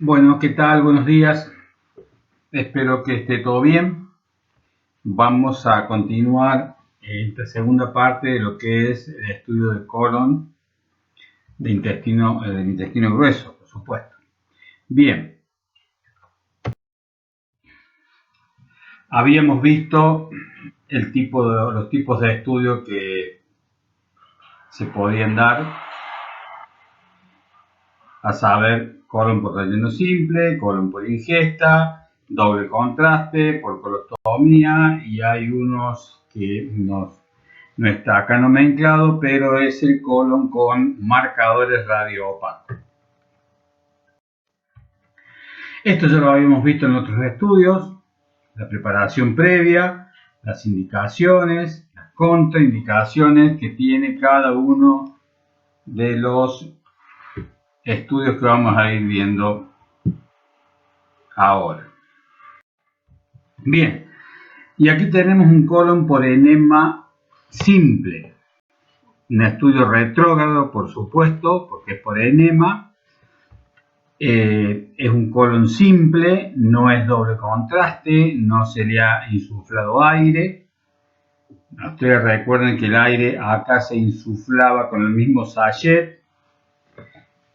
Bueno, ¿qué tal? Buenos días. Espero que esté todo bien. Vamos a continuar esta segunda parte de lo que es el estudio del colon del intestino grueso, por supuesto. Bien, habíamos visto los tipos de estudio que se podían dar, a saber, colon por relleno simple, colon por ingesta, doble contraste, por colostomía, y hay unos que no está acá nomenclado, pero es el colon con marcadores radioopacos. Esto ya lo habíamos visto en otros estudios, la preparación previa, las indicaciones, las contraindicaciones que tiene cada uno de los estudios que vamos a ir viendo ahora. Bien, y aquí tenemos un colon por enema simple, un estudio retrógrado, por supuesto, porque es por enema. Es un colon simple, no es doble contraste, no se le ha insuflado aire. Ustedes recuerden que el aire acá se insuflaba con el mismo sachet.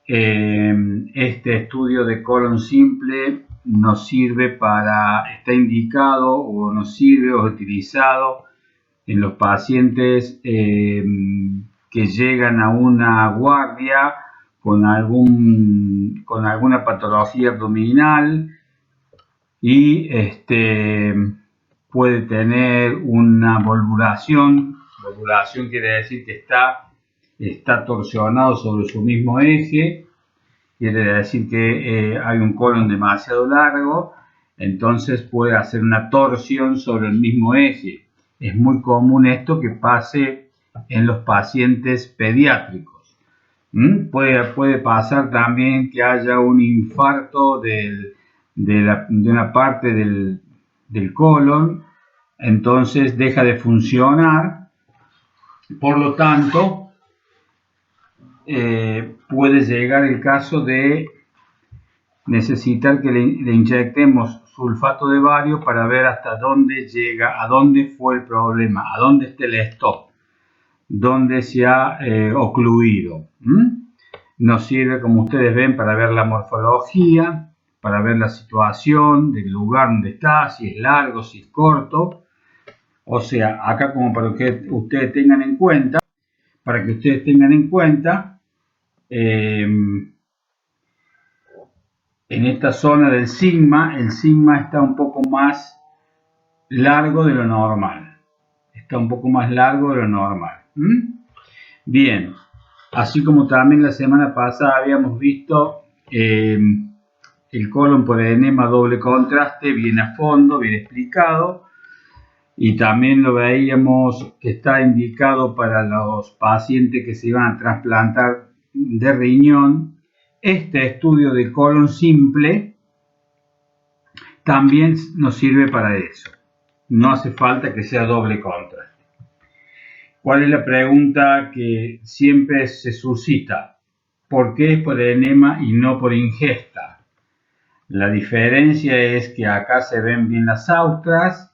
Este estudio de colon simple nos sirve está indicado o nos sirve o es utilizado en los pacientes que llegan a una guardia con alguna patología abdominal y puede tener una volvulación. Volvulación quiere decir que está torsionado sobre su mismo eje, quiere decir que hay un colon demasiado largo, entonces puede hacer una torsión sobre el mismo eje. Es muy común esto que pase en los pacientes pediátricos. Puede pasar también que haya un infarto de una parte del colon, entonces deja de funcionar, por lo tanto puede llegar el caso de necesitar que le inyectemos sulfato de bario para ver hasta dónde llega, a dónde fue el problema, a dónde está el stop, dónde se ha ocluido. Nos sirve, como ustedes ven, para ver la morfología, para ver la situación del lugar donde está, si es largo, si es corto. O sea, acá como para que ustedes tengan en cuenta, en esta zona del sigma, el sigma está un poco más largo de lo normal. Bien, así como también la semana pasada habíamos visto el colon por enema doble contraste, bien a fondo, bien explicado. Y también lo veíamos que está indicado para los pacientes que se iban a trasplantar de riñón. Este estudio de colon simple también nos sirve para eso. No hace falta que sea doble contraste. ¿Cuál es la pregunta que siempre se suscita? ¿Por qué es por enema y no por ingesta? La diferencia es que acá se ven bien las austras,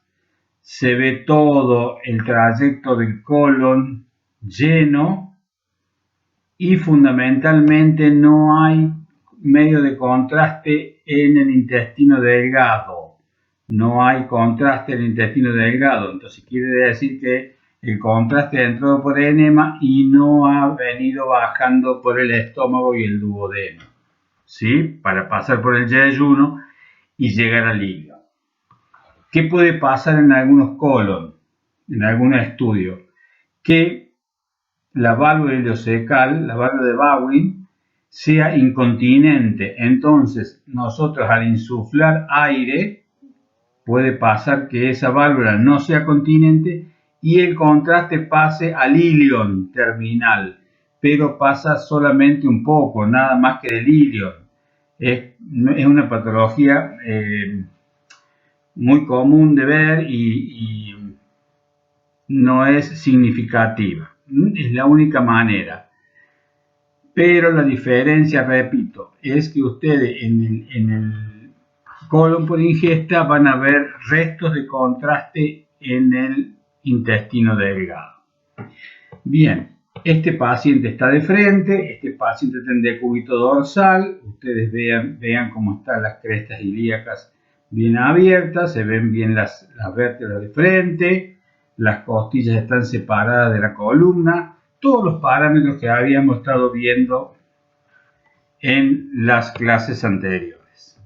se ve todo el trayecto del colon lleno y fundamentalmente no hay medio de contraste en el intestino delgado. No hay contraste en el intestino delgado, entonces quiere decir que el contraste entró por enema y no ha venido bajando por el estómago y el duodeno, ¿sí? Para pasar por el yeyuno y llegar al hígado. ¿Qué puede pasar en algunos colon, en algún estudio? Que la válvula ileocecal, la válvula de Bowing, sea incontinente. Entonces, nosotros al insuflar aire, puede pasar que esa válvula no sea continente y el contraste pase al ilion terminal, pero pasa solamente un poco, nada más que del ilion. Es una patología muy común de ver y no es significativa. Es la única manera. Pero la diferencia, repito, esto, es que ustedes en el colon por ingesta van a ver restos de contraste en el intestino delgado. Bien, este paciente está de frente, este paciente está en decúbito dorsal, ustedes vean cómo están las crestas ilíacas bien abiertas, se ven bien las vértebras de frente, las costillas están separadas de la columna, todos los parámetros que habíamos estado viendo en las clases anteriores.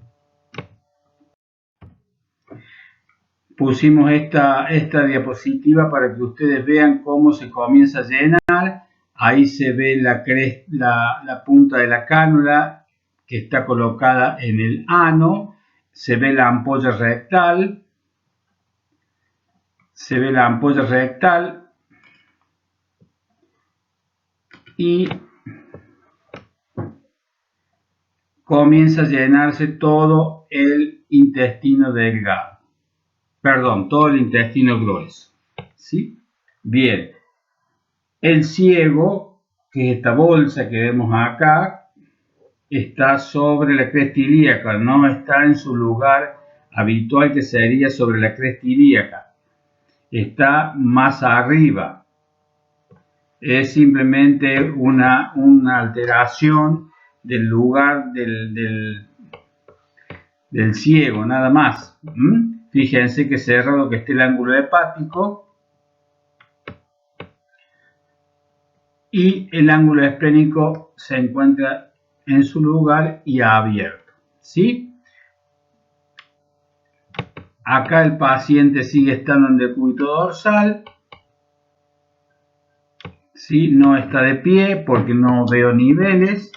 Pusimos esta diapositiva para que ustedes vean cómo se comienza a llenar. Ahí se ve la punta de la cánula que está colocada en el ano. Se ve la ampolla rectal. Y comienza a llenarse todo el intestino delgado. Perdón, todo el intestino grueso. ¿Sí? Bien. El ciego, que es esta bolsa que vemos acá, está sobre la cresta ilíaca, no está en su lugar habitual que sería sobre la cresta ilíaca. Está más arriba. Es simplemente una alteración del lugar del ciego, nada más. Fíjense que cerrado que esté el ángulo hepático y el ángulo esplénico se encuentra en su lugar y abierto. ¿Sí? Acá el paciente sigue estando en decúbito dorsal. ¿Sí? No está de pie porque no veo niveles.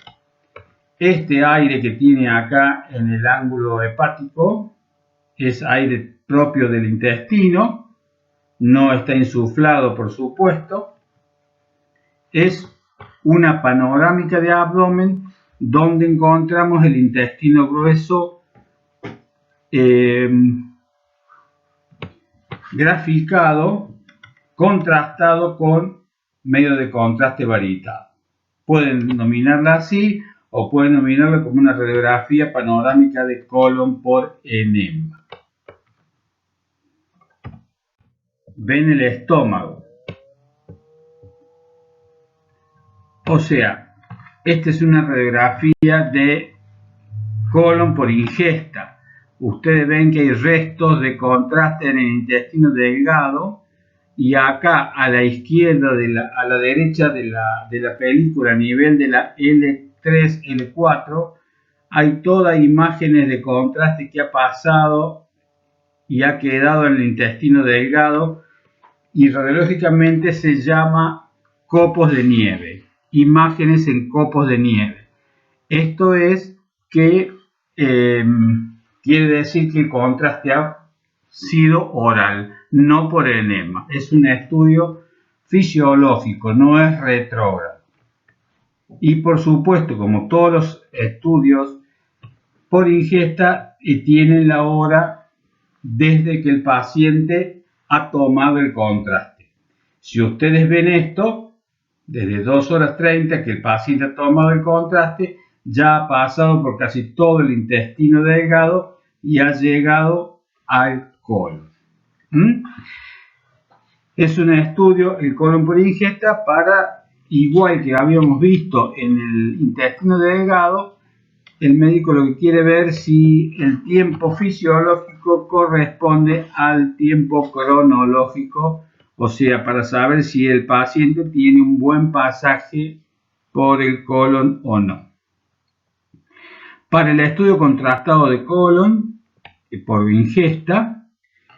Este aire que tiene acá en el ángulo hepático es aire propio del intestino. No está insuflado, por supuesto. Es una panorámica de abdomen donde encontramos el intestino grueso graficado, contrastado con medio de contraste varietado. Pueden nominarla así o pueden nominarla como una radiografía panorámica de colon por enema. Ven el estómago. O sea, esta es una radiografía de colon por ingesta. Ustedes ven que hay restos de contraste en el intestino delgado y acá a la izquierda, a la derecha de la película, a nivel de la L3, L4, hay todas imágenes de contraste que ha pasado y ha quedado en el intestino delgado y radiológicamente se llama copos de nieve. Imágenes en copos de nieve. Esto es que quiere decir que el contraste ha sido oral, no por enema. Es un estudio fisiológico, no es retrógrado. Y por supuesto, como todos los estudios por ingesta, tienen la hora desde que el paciente ha tomado el contraste. Si ustedes ven esto, desde 2 horas 30 que el paciente ha tomado el contraste, ya ha pasado por casi todo el intestino delgado y ha llegado al colon. Es un estudio, el colon por ingesta, para, igual que habíamos visto en el intestino delgado, el médico lo que quiere ver si el tiempo fisiológico corresponde al tiempo cronológico, o sea, para saber si el paciente tiene un buen pasaje por el colon o no. Para el estudio contrastado de colon por ingesta,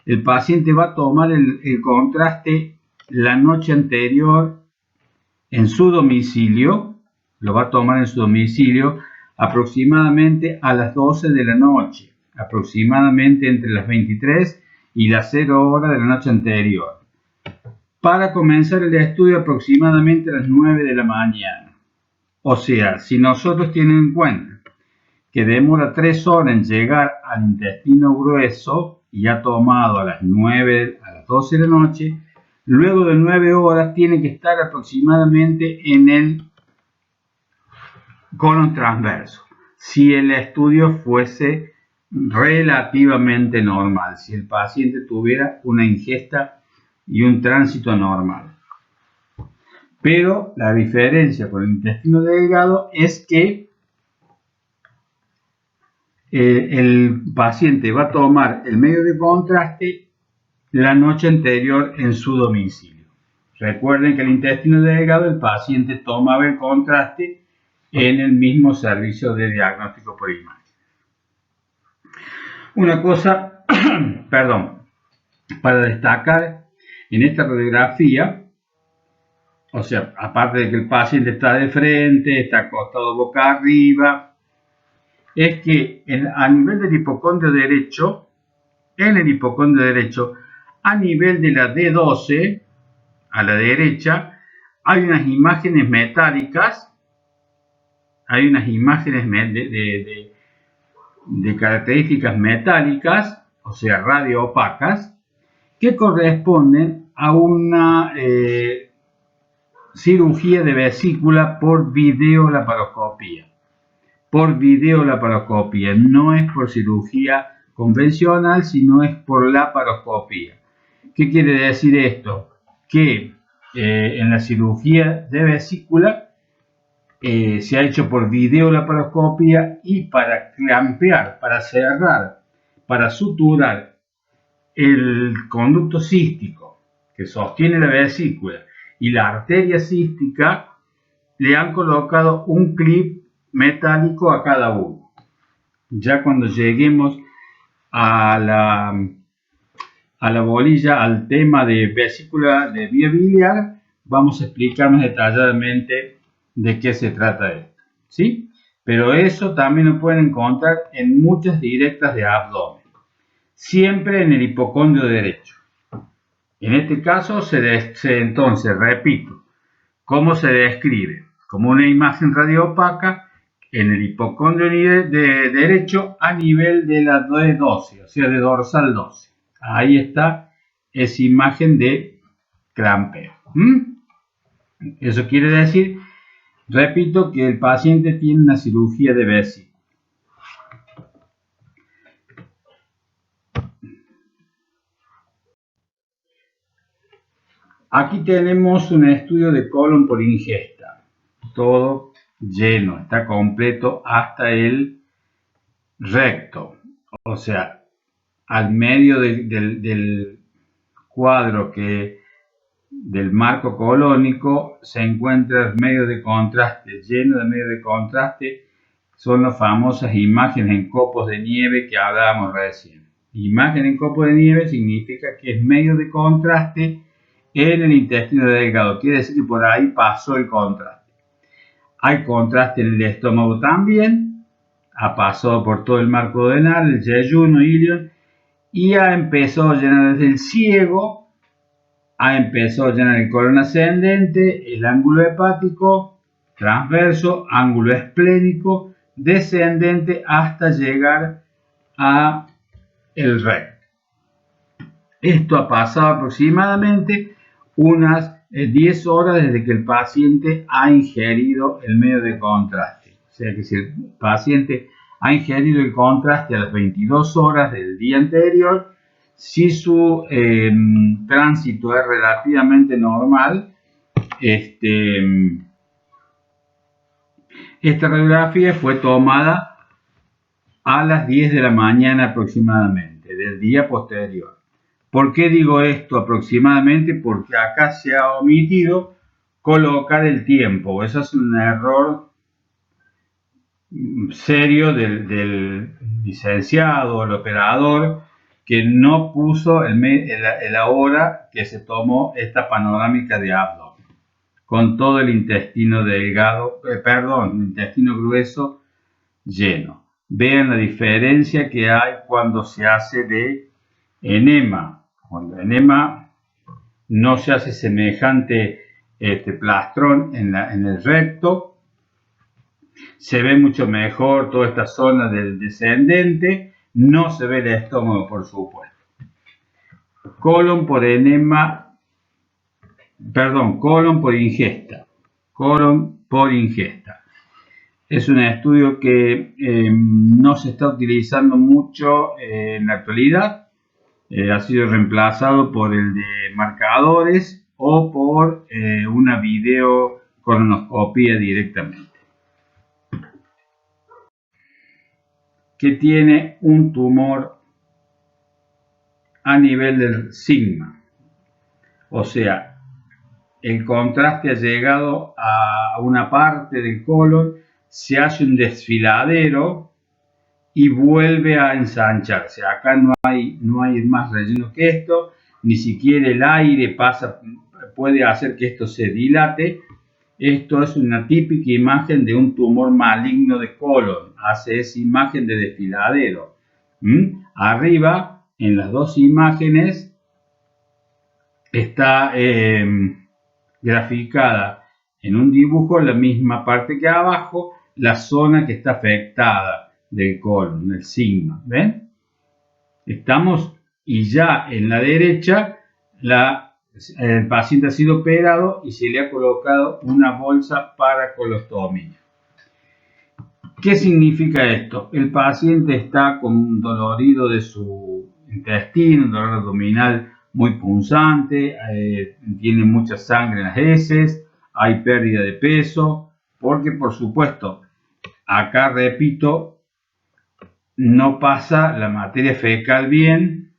el paciente va a tomar el contraste la noche anterior en su domicilio, lo va a tomar en su domicilio aproximadamente a las 12 de la noche, aproximadamente entre las 23 y las 0 horas de la noche anterior, para comenzar el estudio aproximadamente a las 9 de la mañana. O sea, si nosotros tienen en cuenta que demora 3 horas en llegar al intestino grueso y ha tomado a las 12 de la noche, luego de 9 horas tiene que estar aproximadamente en el colon transverso. si el estudio fuese relativamente normal, si el paciente tuviera una ingesta y un tránsito normal. Pero la diferencia con el intestino delgado es que el paciente va a tomar el medio de contraste la noche anterior en su domicilio. Recuerden que el intestino delgado el paciente tomaba el contraste en el mismo servicio de diagnóstico por imagen. Una cosa, perdón, para destacar en esta radiografía, o sea, aparte de que el paciente está de frente, está acostado boca arriba, es que a nivel del hipocondrio derecho, en el hipocondrio derecho, a nivel de la D12, a la derecha, hay unas imágenes metálicas, hay unas imágenes de características metálicas, o sea, radioopacas, que corresponden a una cirugía de vesícula por videolaparoscopía. Por videolaparoscopía, no es por cirugía convencional, sino es por laparoscopía. ¿Qué quiere decir esto? Que en la cirugía de vesícula se ha hecho por videolaparoscopía y para clampear, para cerrar, para suturar el conducto cístico que sostiene la vesícula y la arteria cística, le han colocado un clip metálico a cada uno. Ya cuando lleguemos a la bolilla, al tema de vesícula de vía biliar, vamos a explicarnos detalladamente de qué se trata esto, ¿sí? Pero eso también lo pueden encontrar en muchas directas de abdomen, siempre en el hipocondrio derecho. En este caso, entonces, repito, ¿cómo se describe? Como una imagen radioopaca en el hipocondrio derecho a nivel de la D12, o sea, de dorsal 12. Ahí está esa imagen de clampeo. Eso quiere decir, repito, que el paciente tiene una cirugía de vesícula. Aquí tenemos un estudio de colon por ingesta. Todo lleno, está completo hasta el recto. O sea, al medio del cuadro del marco colónico se encuentra el medio de contraste, lleno de medio de contraste. Son las famosas imágenes en copos de nieve que hablábamos recién. Imagen en copo de nieve significa que es medio de contraste en el intestino delgado. Quiere decir que por ahí pasó el contraste. Hay contraste en el estómago también. Ha pasado por todo el marco duodenal, el yeyuno, ilion, y ha empezado a llenar desde el ciego, ha empezado a llenar el colon ascendente, el ángulo hepático, transverso, ángulo esplénico, descendente hasta llegar a el recto. Esto ha pasado aproximadamente unas 10 horas desde que el paciente ha ingerido el medio de contraste. O sea que si el paciente ha ingerido el contraste a las 22 horas del día anterior, si su tránsito es relativamente normal, esta radiografía fue tomada a las 10 de la mañana aproximadamente del día posterior. ¿Por qué digo esto aproximadamente? Porque acá se ha omitido colocar el tiempo. Eso es un error serio del licenciado, el operador, que no puso la hora que se tomó esta panorámica de abdomen, con todo el intestino delgado, intestino grueso lleno. Vean la diferencia que hay cuando se hace de enema. Cuando enema no se hace semejante plastrón en el recto, se ve mucho mejor toda esta zona del descendente, no se ve el estómago, por supuesto. Colon por enema, colon por ingesta. Colon por ingesta. Es un estudio que no se está utilizando mucho en la actualidad. Ha sido reemplazado por el de marcadores o por una videocolonoscopia directamente. Que tiene un tumor a nivel del sigma. O sea, el contraste ha llegado a una parte del colon, se hace un desfiladero y vuelve a ensancharse. Acá no hay más relleno que esto, ni siquiera el aire puede hacer que esto se dilate. Esto es una típica imagen de un tumor maligno de colon, hace esa imagen de desfiladero. Arriba, en las dos imágenes, está graficada en un dibujo la misma parte que abajo, la zona que está afectada del colon, el sigma. ¿Ven? Estamos, y ya en la derecha, el paciente ha sido operado y se le ha colocado una bolsa para colostomía. ¿Qué significa esto? El paciente está con un dolorido de su intestino, un dolor abdominal muy punzante, tiene mucha sangre en las heces, hay pérdida de peso, porque por supuesto, acá repito, no pasa la materia fecal bien,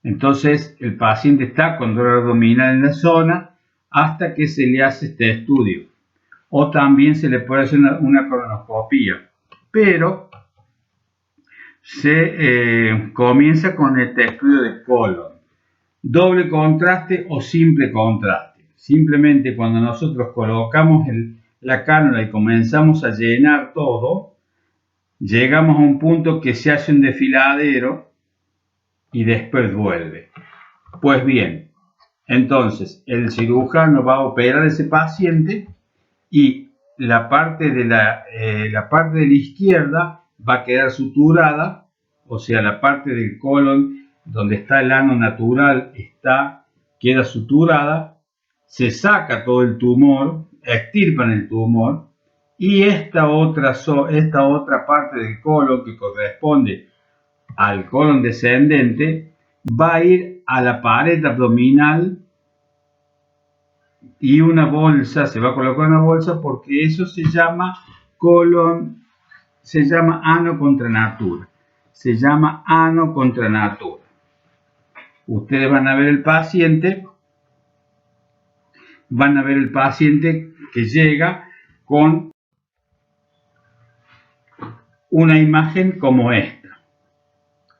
entonces el paciente está con dolor abdominal en la zona hasta que se le hace este estudio. O también se le puede hacer una colonoscopia, pero se comienza con este estudio de colon. Doble contraste o simple contraste. Simplemente cuando nosotros colocamos la cánula y comenzamos a llenar todo, llegamos a un punto que se hace un desfiladero y después vuelve. Pues bien, entonces el cirujano va a operar a ese paciente y la parte de la izquierda va a quedar suturada, o sea, la parte del colon donde está el ano natural queda suturada, se saca todo el tumor, extirpan el tumor, y esta otra parte del colon que corresponde al colon descendente va a ir a la pared abdominal y una bolsa, se va a colocar una bolsa porque eso se llama ano contra natura. Se llama ano contra natura. Ustedes van a ver el paciente que llega con una imagen como esta,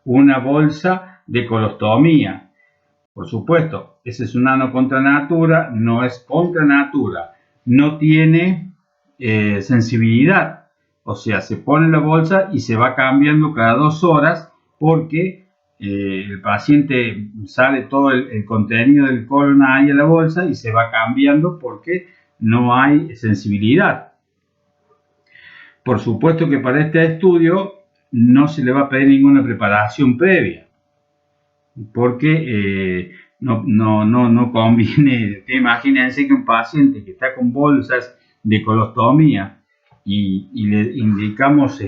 una bolsa de colostomía. Por supuesto, ese es un ano contra natura, no es contra natura, no tiene sensibilidad, o sea, se pone la bolsa y se va cambiando cada 2 horas porque el paciente sale todo el contenido del colon ahí a la bolsa y se va cambiando porque no hay sensibilidad. Por supuesto que para este estudio no se le va a pedir ninguna preparación previa, porque no conviene. Imagínense que un paciente que está con bolsas de colostomía y le indicamos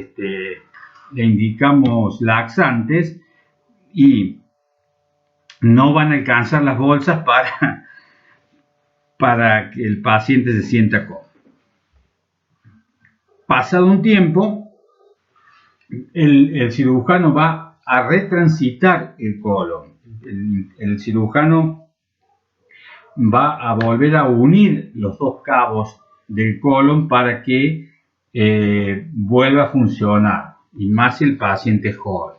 laxantes y no van a alcanzar las bolsas para que el paciente se sienta cómodo. Pasado un tiempo, el cirujano va a retransitar el colon. El cirujano va a volver a unir los 2 cabos del colon para que vuelva a funcionar, y más si el paciente es joven.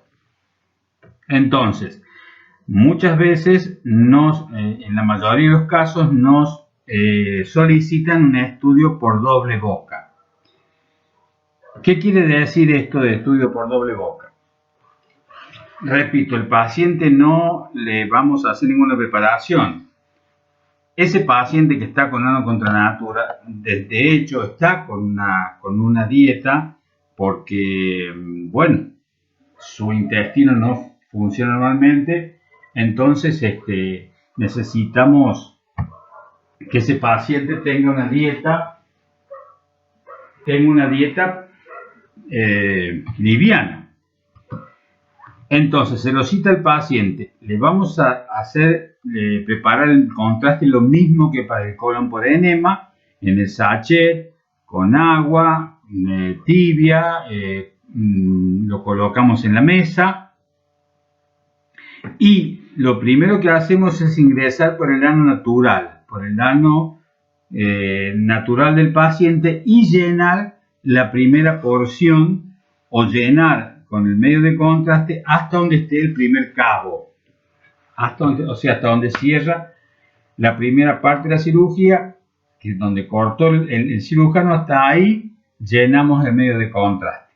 Entonces, muchas veces en la mayoría de los casos nos solicitan un estudio por doble boca. ¿Qué quiere decir esto de estudio por doble boca? Repito, el paciente no le vamos a hacer ninguna preparación. Ese paciente que está con ano contra natura, de hecho, está con una dieta porque, bueno, su intestino no funciona normalmente, entonces necesitamos que ese paciente tenga una dieta tenga una dieta liviana. Entonces se lo cita al paciente, le vamos a hacer preparar el contraste lo mismo que para el colon por enema, en el sachet, con agua tibia, lo colocamos en la mesa y lo primero que hacemos es ingresar por el ano natural, natural del paciente y llenar la primera porción o llenar con el medio de contraste hasta donde esté el primer cabo, hasta donde cierra la primera parte de la cirugía, que es donde cortó el cirujano, hasta ahí llenamos el medio de contraste.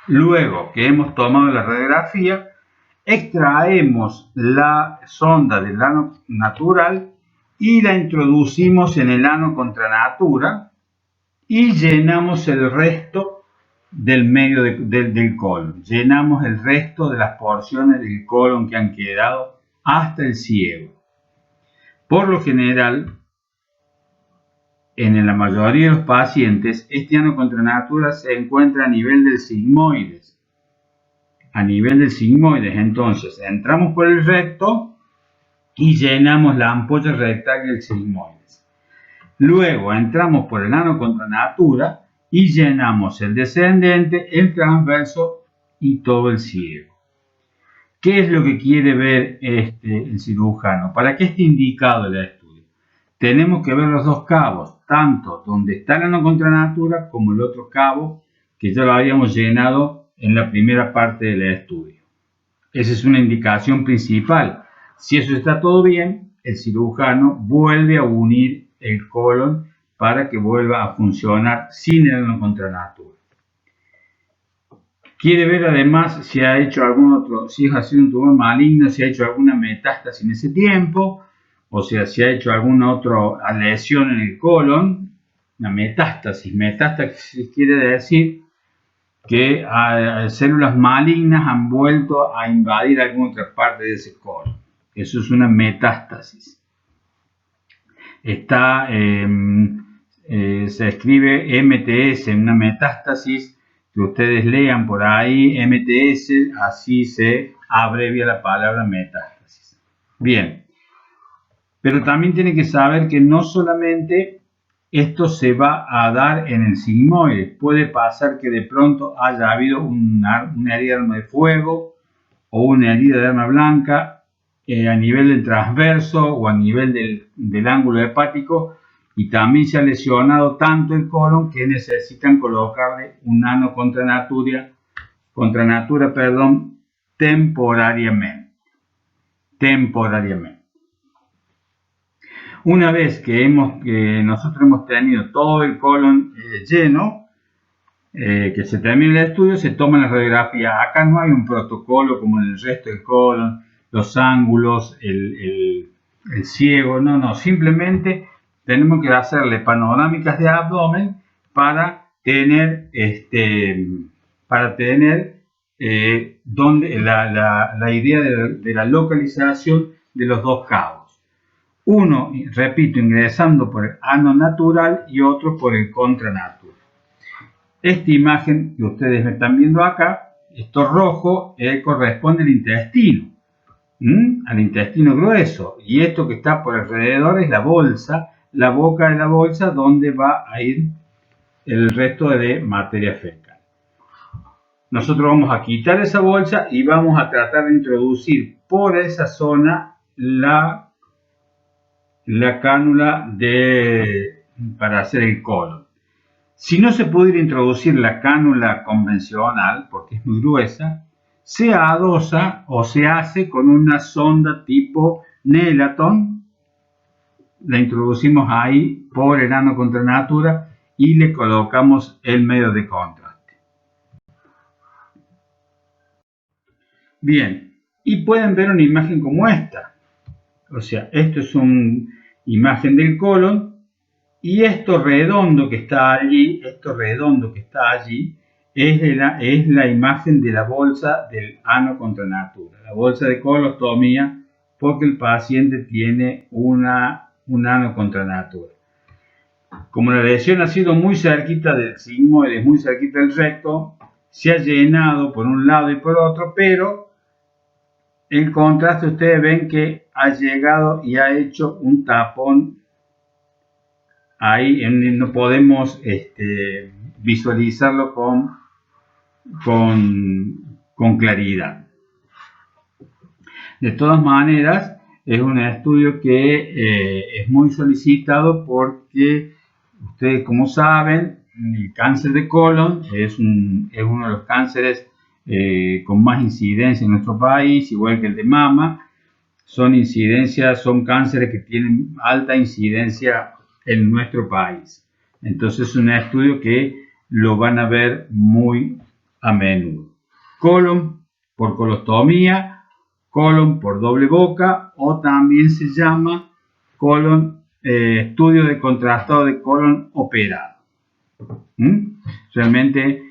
Luego que hemos tomado la radiografía, extraemos la sonda del ano natural y la introducimos en el ano contra natura y llenamos el resto del medio del colon. Llenamos el resto de las porciones del colon que han quedado hasta el ciego. Por lo general, en la mayoría de los pacientes, este ano contra natura se encuentra a nivel del sigmoides. Entonces, entramos por el recto y llenamos la ampolla rectal del sigmoides. Luego entramos por el ano contra natura y llenamos el descendente, el transverso y todo el ciego. ¿Qué es lo que quiere ver el cirujano? ¿Para qué está indicado el estudio? Tenemos que ver los dos cabos, tanto donde está el ano contra natura como el otro cabo que ya lo habíamos llenado en la primera parte del estudio. Esa es una indicación principal. Si eso está todo bien, el cirujano vuelve a unir el colon para que vuelva a funcionar sin el ano contra natura. Quiere ver además si ha hecho si ha sido un tumor maligno, si ha hecho alguna metástasis en ese tiempo, o sea, si ha hecho alguna otra lesión en el colon, una metástasis. Metástasis quiere decir que células malignas han vuelto a invadir alguna otra parte de ese colon. Eso es una metástasis. Se escribe MTS, una metástasis, que ustedes lean por ahí, MTS, así se abrevia la palabra metástasis. Bien, pero también tiene que saber que no solamente esto se va a dar en el sigmoide, puede pasar que de pronto haya habido una herida de arma de fuego o una herida de arma blanca a nivel del transverso o a nivel del ángulo hepático, y también se ha lesionado tanto el colon que necesitan colocarle un ano contra natura, temporariamente. Una vez que nosotros hemos tenido todo el colon lleno, que se termine el estudio, se toma la radiografía. Acá no hay un protocolo como en el resto del colon, los ángulos, el ciego, no, simplemente tenemos que hacerle panorámicas de abdomen para tener la idea de la localización de los dos cabos. Uno, repito, ingresando por el ano natural y otro por el contranatura. Esta imagen que ustedes me están viendo acá, esto rojo, corresponde al intestino, al intestino grueso, y esto que está por alrededor es la bolsa, la boca de la bolsa donde va a ir el resto de materia fecal. Nosotros vamos a quitar esa bolsa y vamos a tratar de introducir por esa zona la cánula para hacer el colon. Si no se pudiera introducir la cánula convencional, porque es muy gruesa, se adosa o se hace con una sonda tipo Nelaton. La introducimos ahí por el ano contra natura y le colocamos el medio de contraste. Bien, y pueden ver una imagen como esta. O sea, esto es una imagen del colon y esto redondo que está allí, es la imagen de la bolsa del ano contra natura, la bolsa de colostomía, porque el paciente tiene un ano contra natura. Como la lesión ha sido muy cerquita del sigmoide, muy cerquita del recto, se ha llenado por un lado y por otro, pero en contraste ustedes ven que ha llegado y ha hecho un tapón ahí, no podemos visualizarlo con claridad. De todas maneras, es un estudio que es muy solicitado porque ustedes, como saben, el cáncer de colon es uno de los cánceres con más incidencia en nuestro país, igual que el de mama. Son cánceres que tienen alta incidencia en nuestro país. Entonces es un estudio que lo van a ver muy a menudo. Colon por colostomía, colon por doble boca, o también se llama colon, estudio de contrastado de colon operado. Realmente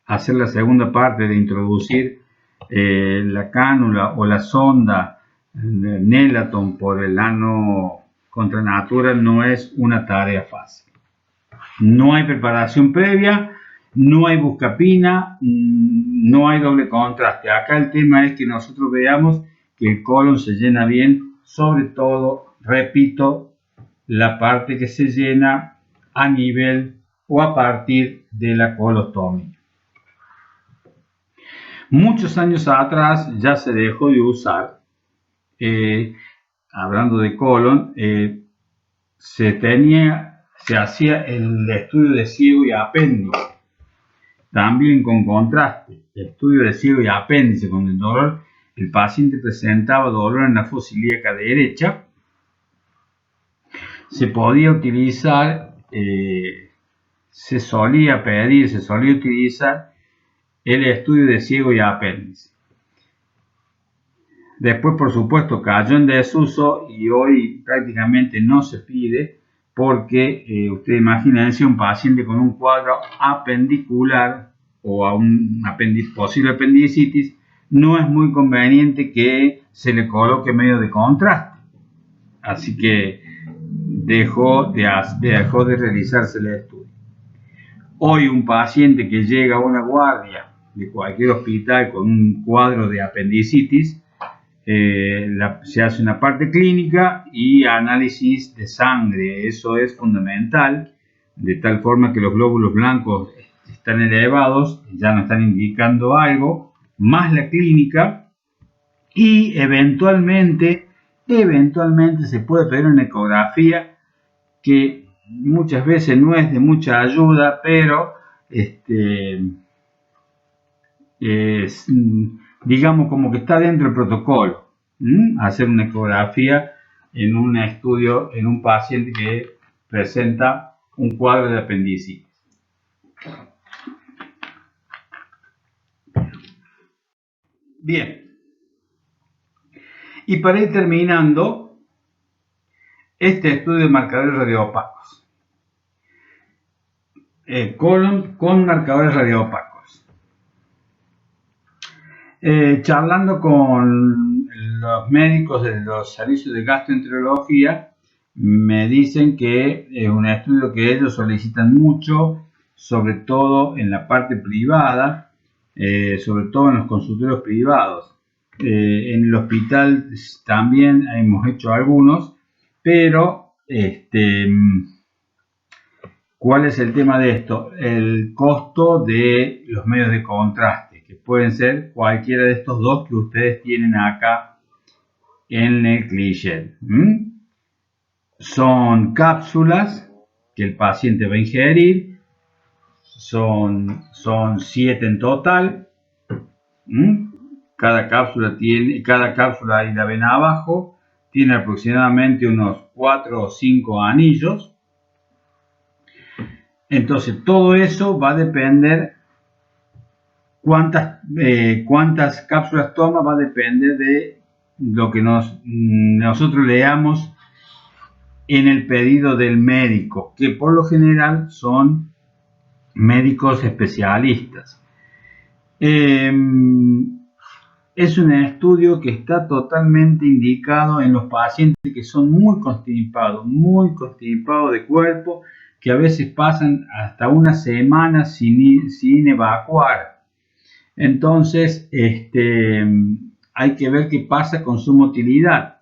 hacer la segunda parte de introducir la cánula o la sonda Nelaton por el ano contranatural no es una tarea fácil. No hay preparación previa, no hay buscapina, no hay doble contraste. Acá el tema es que nosotros veamos que el colon se llena bien, sobre todo, repito, la parte que se llena a nivel o a partir de la colostomía. Muchos años atrás ya se dejó de usar, hablando de colon, se hacía el estudio de ciego y apéndice, también con contraste. El estudio de ciego y apéndice con el dolor, el paciente presentaba dolor en la fosa ilíaca derecha, se podía utilizar, se solía utilizar el estudio de ciego y apéndice. Después, por supuesto, cayó en desuso y hoy prácticamente no se pide porque ustedes imagínense un paciente con un cuadro apendicular o a un posible apendicitis, no es muy conveniente que se le coloque medio de contraste. Así que dejó de realizarse el estudio. Hoy un paciente que llega a una guardia de cualquier hospital con un cuadro de apendicitis, se hace una parte clínica y análisis de sangre. Eso es fundamental, de tal forma que los glóbulos blancos están elevados, ya nos están indicando algo, más la clínica, y eventualmente se puede pedir una ecografía que muchas veces no es de mucha ayuda, pero digamos como que está dentro del protocolo, hacer una ecografía en un estudio, en un paciente que presenta un cuadro de apendicitis. Bien, y para ir terminando este estudio de marcadores radioopacos, colon con marcadores radioopacos. Charlando con los médicos de los servicios de gastroenterología, me dicen que es un estudio que ellos solicitan mucho, sobre todo en la parte privada, sobre todo en los consultorios privados. En el hospital también hemos hecho algunos, pero ¿cuál es el tema de esto? El costo de los medios de contraste, que pueden ser cualquiera de estos dos que ustedes tienen acá en el cliché. Son cápsulas que el paciente va a ingerir, son 7 en total. Cada cápsula, ahí la ven abajo, tiene aproximadamente unos 4 o 5 anillos. Entonces todo eso va a depender, cuántas cápsulas toma, va a depender de lo que nosotros leamos en el pedido del médico, que por lo general son médicos especialistas. Es un estudio que está totalmente indicado en los pacientes que son muy constipados de cuerpo, que a veces pasan hasta una semana sin evacuar. Entonces, hay que ver qué pasa con su motilidad.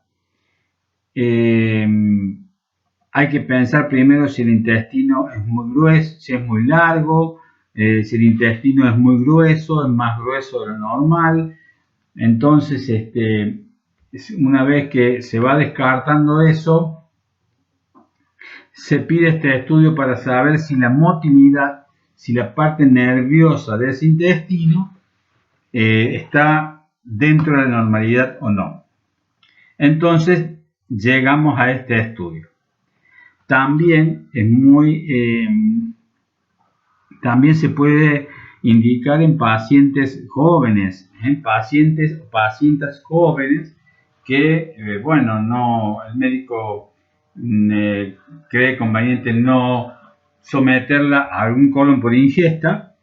Hay que pensar primero si el intestino es muy grueso, si es muy largo, si el intestino es muy grueso, es más grueso de lo normal. Entonces, una vez que se va descartando eso, se pide este estudio para saber si la motilidad, si la parte nerviosa de ese intestino está dentro de la normalidad o no. Entonces, llegamos a este estudio. También también se puede indicar en pacientes jóvenes, pacientes jóvenes que, el médico cree conveniente no someterla a algún colon por ingesta,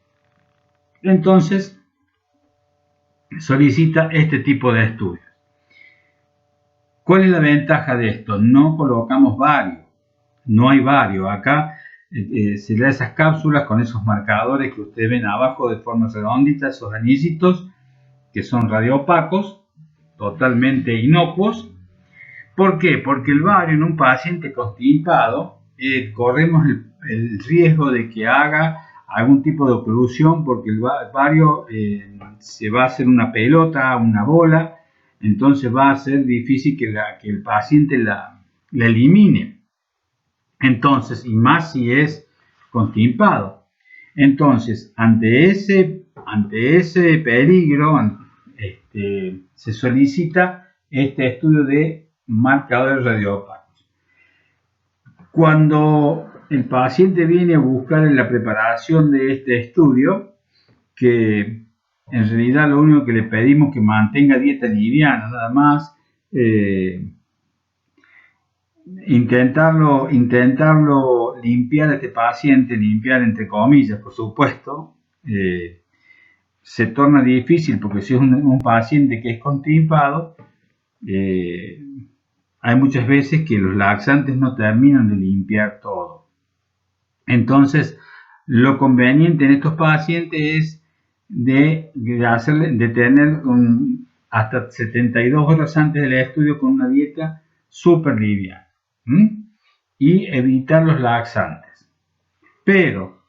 entonces solicita este tipo de estudios. ¿Cuál es la ventaja de esto? No colocamos varios, no hay varios. Acá se le da esas cápsulas con esos marcadores que ustedes ven abajo de forma redondita, esos anillitos que son radioopacos, totalmente inocuos. ¿Por qué? Porque el bario en un paciente constipado corremos el riesgo de que haga algún tipo de oclusión, porque el bario se va a hacer una pelota, una bola, entonces va a ser difícil que el paciente la elimine. Entonces, y más si es constipado. Entonces, ante ese peligro, se solicita este estudio de marcadores radioopacos. Cuando el paciente viene a buscar en la preparación de este estudio, que en realidad lo único que le pedimos es que mantenga dieta liviana, nada más, intentarlo limpiar a este paciente, limpiar entre comillas, por supuesto, se torna difícil porque si es un paciente que es constipado, hay muchas veces que los laxantes no terminan de limpiar todo. Entonces, lo conveniente en estos pacientes es de tener hasta 72 horas antes del estudio con una dieta súper liviana. Y evitar los laxantes. Pero,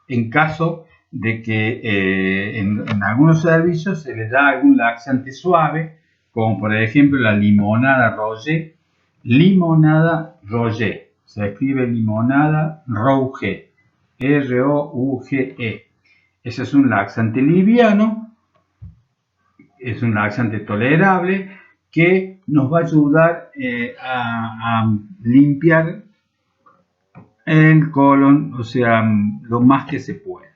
en caso de que en algunos servicios se les da algún laxante suave, como por ejemplo la limonada Roger, se escribe limonada Rouge, R-O-U-G-E. Ese es un laxante liviano, es un laxante tolerable, que nos va a ayudar a limpiar el colon, o sea, lo más que se pueda.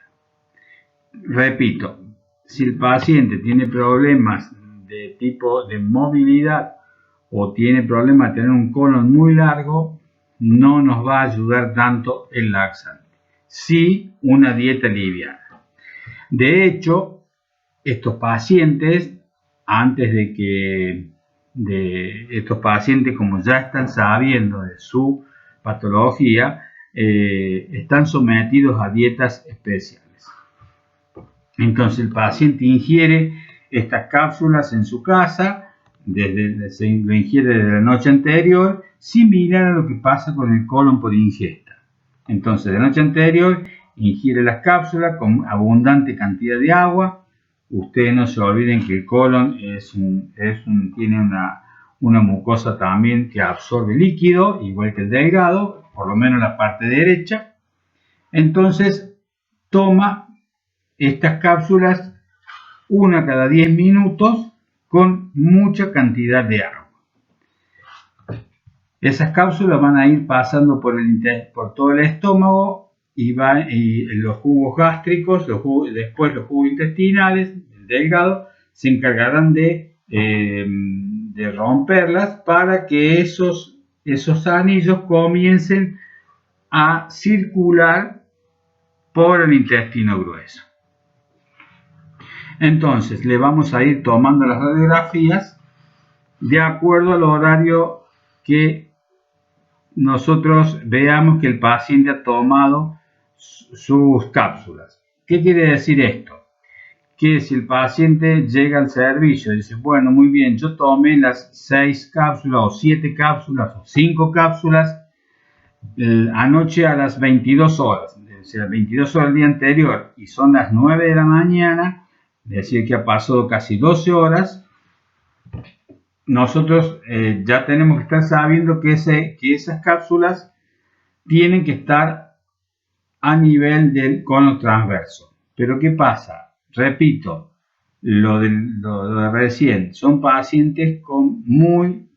Repito, si el paciente tiene problemas de tipo de movilidad o tiene problemas de tener un colon muy largo, no nos va a ayudar tanto el laxante. Sí, una dieta liviana. De hecho, estos pacientes, estos pacientes, como ya están sabiendo de su patología, están sometidos a dietas especiales. Entonces el paciente ingiere estas cápsulas en su casa, lo ingiere desde la noche anterior, similar a lo que pasa con el colon por ingesta. Entonces, de la noche anterior, ingiere las cápsulas con abundante cantidad de agua. Ustedes no se olviden que el colon tiene una mucosa también que absorbe líquido, igual que el delgado, por lo menos la parte derecha. Entonces, toma estas cápsulas una cada 10 minutos con mucha cantidad de agua. Esas cápsulas van a ir pasando por todo el estómago y los jugos gástricos, después los jugos intestinales, el delgado, se encargarán de romperlas para que esos anillos comiencen a circular por el intestino grueso. Entonces le vamos a ir tomando las radiografías de acuerdo al horario que nosotros veamos que el paciente ha tomado sus cápsulas. ¿Qué quiere decir esto? Que si el paciente llega al servicio y dice, bueno, muy bien, yo tomé las 6 cápsulas o 7 cápsulas o 5 cápsulas anoche a las 22 horas, es decir, las 22 horas del día anterior, y son las 9 de la mañana, es decir, que ha pasado casi 12 horas, nosotros ya tenemos que estar sabiendo que esas cápsulas tienen que estar a nivel del cono transverso. Pero ¿qué pasa? Repito, lo de recién, son pacientes muy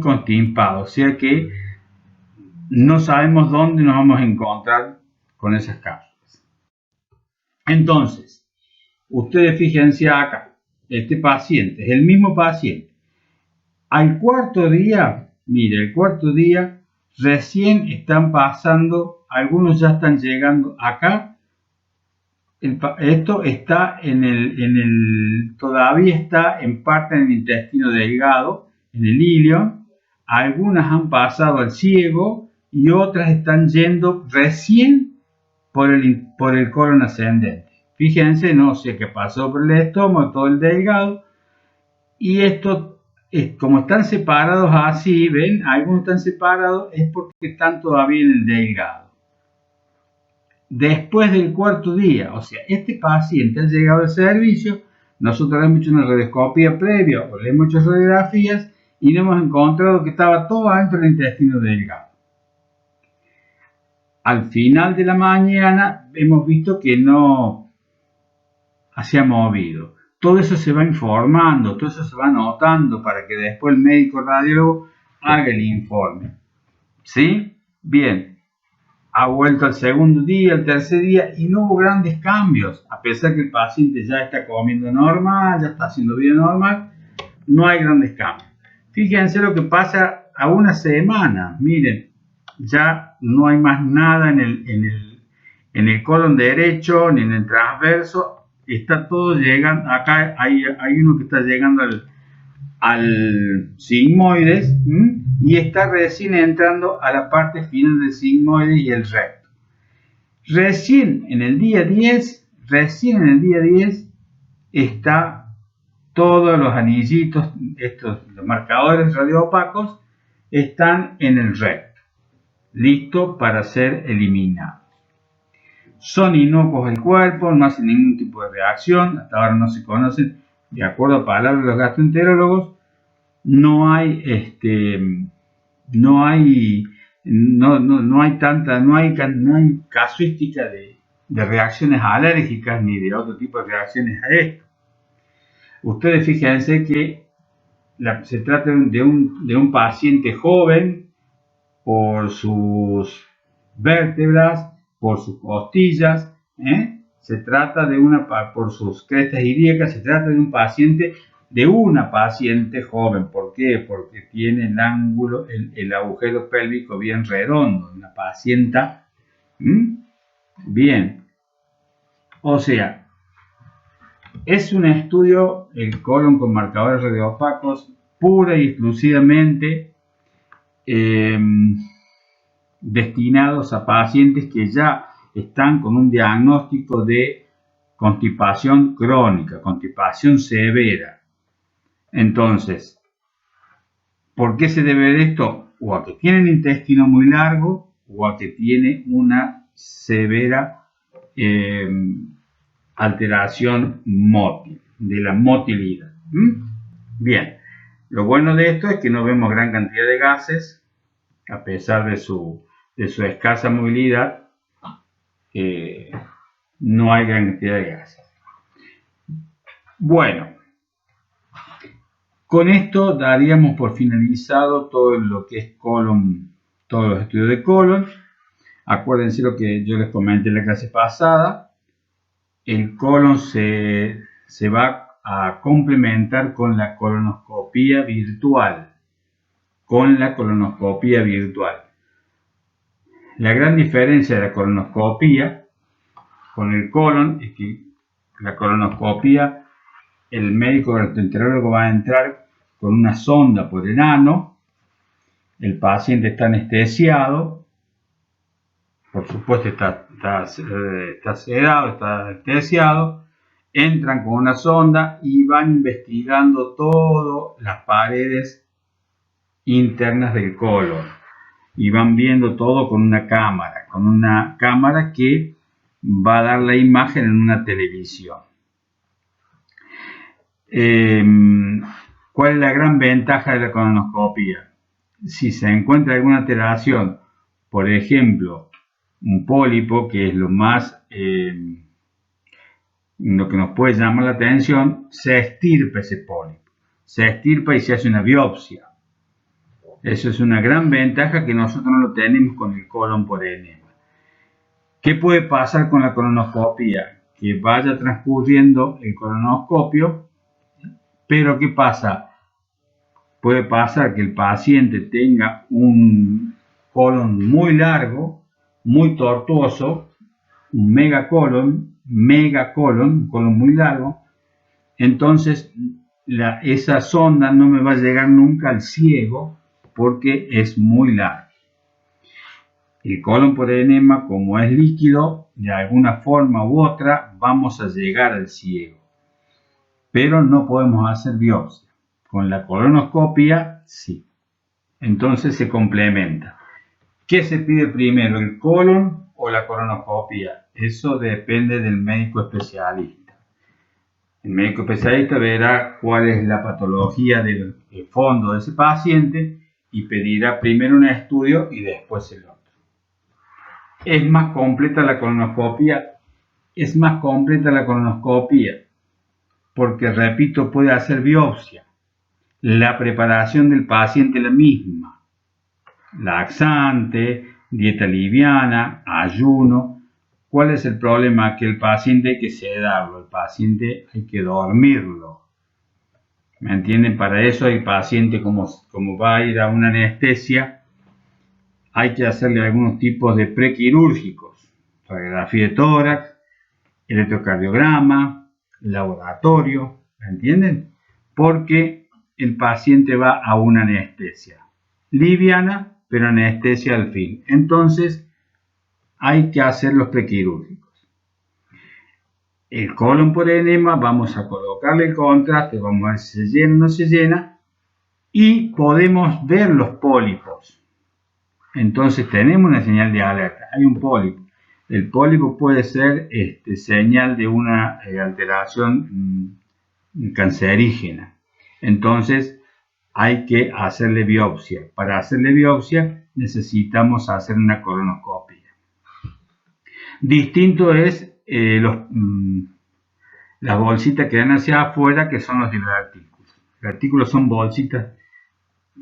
constipados, o sea que no sabemos dónde nos vamos a encontrar con esas cápsulas. Entonces, ustedes fíjense acá, este paciente es el mismo paciente. Al cuarto día, mire, el cuarto día recién están pasando, algunos ya están llegando acá. Esto está todavía está en parte en el intestino delgado, en el ilion. Algunas han pasado al ciego y otras están yendo recién por el colon ascendente. Fíjense, no sé qué pasó por el estómago, todo el delgado. Y esto, como están separados así, ven, algunos están separados, es porque están todavía en el delgado. Después del cuarto día, o sea, este paciente ha llegado al servicio, nosotros le hemos hecho una radioscopía previa o le hemos hecho radiografías y le hemos encontrado que estaba todo adentro del intestino delgado. Al final de la mañana hemos visto que no se ha movido. Todo eso se va informando, todo eso se va anotando para que después el médico radiólogo haga el informe. ¿Sí? Bien. Ha vuelto al segundo día, al tercer día y no hubo grandes cambios. A pesar que el paciente ya está comiendo normal, ya está haciendo vida normal, no hay grandes cambios. Fíjense lo que pasa a una semana. Miren, ya no hay más nada en el colon derecho ni en el transverso. Está todo llegando, acá hay uno que está llegando al sigmoides y está recién entrando a la parte final del sigmoides y el recto. Recién en el día 10 está todos los anillitos, los marcadores radioopacos están en el recto, listo para ser eliminados. Son inocuos al cuerpo, no hacen ningún tipo de reacción, hasta ahora no se conocen, de acuerdo a palabras de los gastroenterólogos, no hay casuística de reacciones alérgicas ni de otro tipo de reacciones a esto. Ustedes fíjense que se trata de un paciente joven por sus vértebras, por sus costillas, se trata por sus crestas ilíacas, se trata de una paciente joven. ¿Por qué? Porque tiene el ángulo, el agujero pélvico bien redondo, una paciente. Bien. O sea, es un estudio, el colon con marcadores radioopacos, pura y exclusivamente destinados a pacientes que ya están con un diagnóstico de constipación crónica, constipación severa. Entonces, ¿por qué se debe de esto? O a que tienen el intestino muy largo o a que tiene una severa alteración mótil, de la motilidad. Bien, lo bueno de esto es que no vemos gran cantidad de gases, a pesar de su escasa movilidad, no hay gran cantidad de gases. Bueno, con esto daríamos por finalizado todo lo que es colon, todos los estudios de colon. Acuérdense lo que yo les comenté en la clase pasada. El colon se va a complementar con la colonoscopía virtual. La gran diferencia de la colonoscopía con el colon es que La colonoscopia, el médico gastroenterólogo va a entrar con una sonda por el ano, el paciente está anestesiado, por supuesto está sedado, está anestesiado, entran con una sonda y van investigando todas las paredes internas del colon y van viendo todo con una cámara que va a dar la imagen en una televisión. ¿Cuál es la gran ventaja de la colonoscopia? Si se encuentra alguna alteración, por ejemplo, un pólipo, que es lo que nos puede llamar la atención, se extirpa ese pólipo, se extirpa y se hace una biopsia. Eso es una gran ventaja que nosotros no lo tenemos con el colon por enema. ¿Qué puede pasar con la colonoscopia? Que vaya transcurriendo el colonoscopio, pero ¿qué pasa? Puede pasar que el paciente tenga un colon muy largo, muy tortuoso, un megacolon, un colon muy largo. Entonces, esa sonda no me va a llegar nunca al ciego porque es muy largo. El colon por enema, como es líquido, de alguna forma u otra vamos a llegar al ciego, pero no podemos hacer biopsia. Con la colonoscopia, sí. Entonces se complementa. ¿Qué se pide primero, el colon o la colonoscopia? Eso depende del médico especialista. El médico especialista verá cuál es la patología del fondo de ese paciente y pedirá primero un estudio y después el otro. Es más completa la colonoscopia. Porque, repito, puede hacer biopsia. La preparación del paciente es la misma. Laxante, dieta liviana, ayuno. ¿Cuál es el problema? Que el paciente hay que sedarlo, el paciente hay que dormirlo. ¿Me entienden? Para eso el paciente, como va a ir a una anestesia, hay que hacerle algunos tipos de prequirúrgicos. Radiografía de tórax, electrocardiograma, laboratorio, ¿me entienden? Porque el paciente va a una anestesia liviana, pero anestesia al fin. Entonces, hay que hacer los prequirúrgicos. El colon por enema, vamos a colocarle el contraste, vamos a ver si se llena o no se llena, y podemos ver los pólipos. Entonces, tenemos una señal de alerta, hay un pólipo. El pólipo puede ser señal de una alteración cancerígena. Entonces, hay que hacerle biopsia. Para hacerle biopsia necesitamos hacer una colonoscopia. Distinto es las bolsitas que dan hacia afuera, que son los divertículos. Los divertículos son bolsitas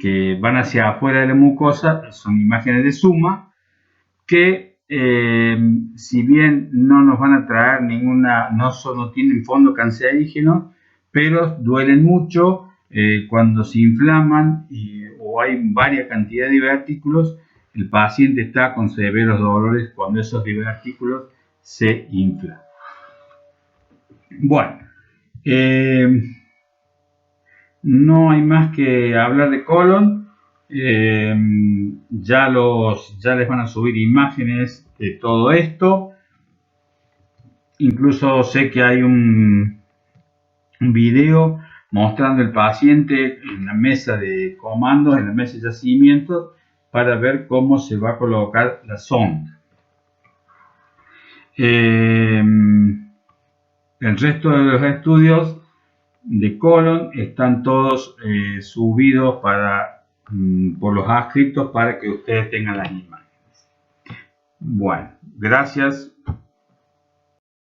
que van hacia afuera de la mucosa, son imágenes de suma, que si bien no nos van a traer no tienen fondo cancerígeno, pero duelen mucho cuando se inflaman o hay varias cantidades de divertículos. El paciente está con severos dolores cuando esos divertículos se inflan. Bueno, no hay más que hablar de colon. Ya les van a subir imágenes de todo esto. Incluso sé que hay un video mostrando el paciente en la mesa de comandos, en la mesa de yacimiento, para ver cómo se va a colocar la sonda. El resto de los estudios de colon están todos subidos por los adscriptos para que ustedes tengan las imágenes. Bueno, gracias.